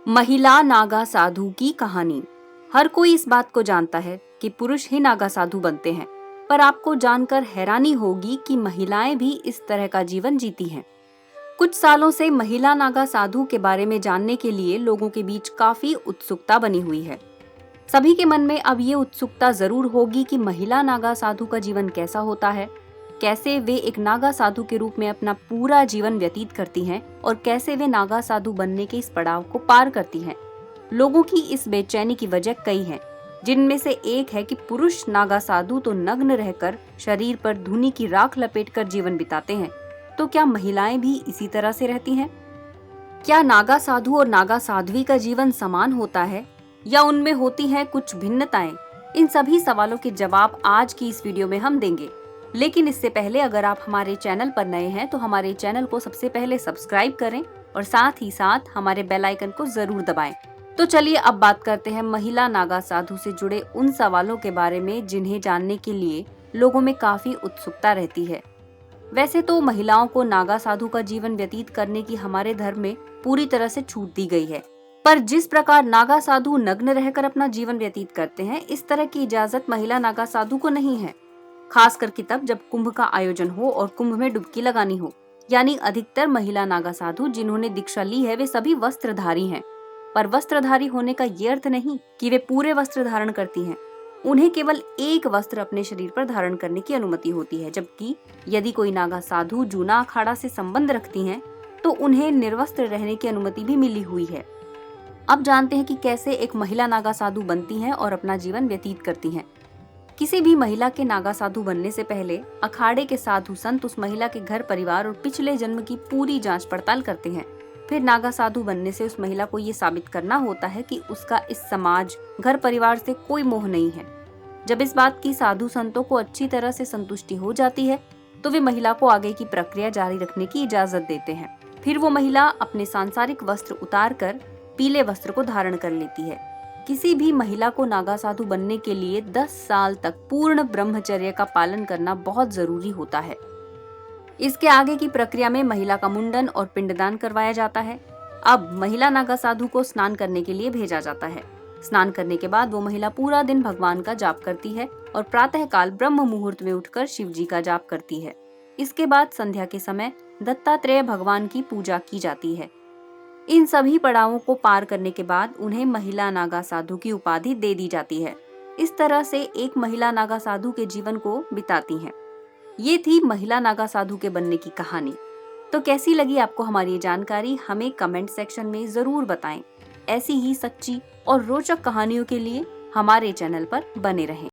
महिला नागा साधु की कहानी। हर कोई इस बात को जानता है कि पुरुष ही नागा साधु बनते हैं, पर आपको जानकर हैरानी होगी कि महिलाएं भी इस तरह का जीवन जीती हैं। कुछ सालों से महिला नागा साधु के बारे में जानने के लिए लोगों के बीच काफी उत्सुकता बनी हुई है। सभी के मन में अब ये उत्सुकता जरूर होगी कि महिला नागा साधु का जीवन कैसा होता है, कैसे वे एक नागा साधु के रूप में अपना पूरा जीवन व्यतीत करती हैं और कैसे वे नागा साधु बनने के इस पड़ाव को पार करती हैं। लोगों की इस बेचैनी की वजह कई हैं, जिनमें से एक है कि पुरुष नागा साधु तो नग्न रहकर शरीर पर धूनी की राख लपेटकर जीवन बिताते हैं, तो क्या महिलाएं भी इसी तरह से रहती हैं? क्या नागा साधु और नागा साध्वी का जीवन समान होता है या उनमें होती हैं कुछ भिन्नताएं? इन सभी सवालों के जवाब आज की इस वीडियो में हम देंगे। लेकिन इससे पहले अगर आप हमारे चैनल पर नए हैं तो हमारे चैनल को सबसे पहले सब्सक्राइब करें और साथ ही साथ हमारे बेल आइकन को जरूर दबाएं। तो चलिए अब बात करते हैं महिला नागा साधु से जुड़े उन सवालों के बारे में जिन्हें जानने के लिए लोगों में काफी उत्सुकता रहती है। वैसे तो महिलाओं को नागा साधु का जीवन व्यतीत करने की हमारे धर्म में पूरी तरह से छूट दी गई है, पर जिस प्रकार नागा साधु नग्न रहकर अपना जीवन व्यतीत करते हैं, इस तरह की इजाजत महिला नागा साधु को नहीं है। खास करके तब जब कुंभ का आयोजन हो और कुंभ में डुबकी लगानी हो। यानी अधिकतर महिला नागा साधु जिन्होंने दीक्षा ली है वे सभी वस्त्रधारी हैं, पर वस्त्रधारी होने का ये अर्थ नहीं कि वे पूरे वस्त्र धारण करती हैं। उन्हें केवल एक वस्त्र अपने शरीर पर धारण करने की अनुमति होती है, जबकि यदि कोई नागा साधु जूना अखाड़ा से संबंध रखती हैं, तो उन्हें निर्वस्त्र रहने की अनुमति भी मिली हुई है। अब जानते हैं कि कैसे एक महिला नागा साधु बनती हैं और अपना जीवन व्यतीत करती हैं। किसी भी महिला के नागा साधु बनने से पहले अखाड़े के साधु संत उस महिला के घर परिवार और पिछले जन्म की पूरी जांच पड़ताल करते हैं। फिर नागा साधु बनने से उस महिला को ये साबित करना होता है कि उसका इस समाज घर परिवार से कोई मोह नहीं है। जब इस बात की साधु संतों को अच्छी तरह से संतुष्टि हो जाती है तो वे महिला को आगे की प्रक्रिया जारी रखने की इजाजत देते हैं। फिर वो महिला अपने सांसारिक वस्त्र उतार कर पीले वस्त्र को धारण कर लेती है। किसी भी महिला को नागा साधु बनने के लिए 10 साल तक पूर्ण ब्रह्मचर्य का पालन करना बहुत जरूरी होता है। इसके आगे की प्रक्रिया में महिला का मुंडन और पिंडदान करवाया जाता है। अब महिला नागा साधु को स्नान करने के लिए भेजा जाता है। स्नान करने के बाद वो महिला पूरा दिन भगवान का जाप करती है और प्रातः काल ब्रह्म मुहूर्त में उठकर शिव जी का जाप करती है। इसके बाद संध्या के समय दत्तात्रेय भगवान की पूजा की जाती है। इन सभी पड़ावों को पार करने के बाद उन्हें महिला नागा साधु की उपाधि दे दी जाती है। इस तरह से एक महिला नागा साधु के जीवन को बिताती हैं। ये थी महिला नागा साधु के बनने की कहानी। तो कैसी लगी आपको हमारी ये जानकारी, हमें कमेंट सेक्शन में जरूर बताएं। ऐसी ही सच्ची और रोचक कहानियों के लिए हमारे चैनल पर बने रहें।